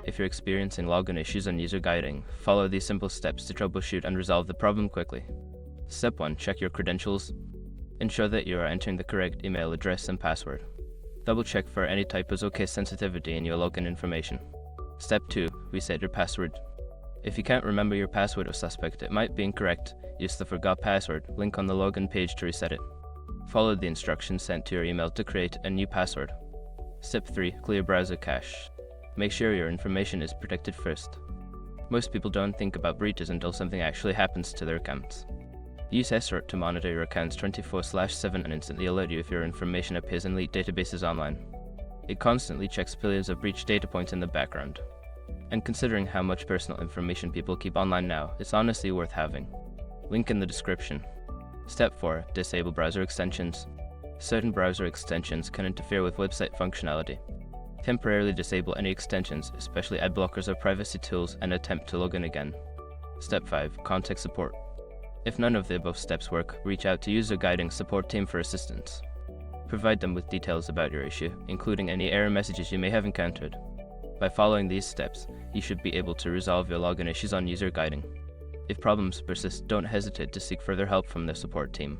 If you're experiencing login issues on UserGuiding, follow these simple steps to troubleshoot and resolve the problem quickly. Step 1. Check your credentials. Ensure that you are entering the correct email address and password. Double check for any typos or case sensitivity in your login information. Step 2. Reset your password. If you can't remember your password or suspect it might be incorrect, use the Forgot Password link on the login page to reset it. Follow the instructions sent to your email to create a new password. Step 3. Clear browser cache. Make sure your information is protected first. Most people don't think about breaches until something actually happens to their accounts. Use SROT to monitor your accounts 24/7 and instantly alert you if your information appears in leaked databases online. It constantly checks billions of breached data points in the background. And considering how much personal information people keep online now, it's honestly worth having. Link in the description. Step 4. Disable browser extensions. Certain browser extensions can interfere with website functionality. Temporarily disable any extensions, especially ad blockers or privacy tools, and attempt to log in again. Step 5. Contact support. If none of the above steps work, reach out to UserGuiding support team for assistance. Provide them with details about your issue, including any error messages you may have encountered. By following these steps, you should be able to resolve your login issues on UserGuiding. If problems persist, don't hesitate to seek further help from the support team.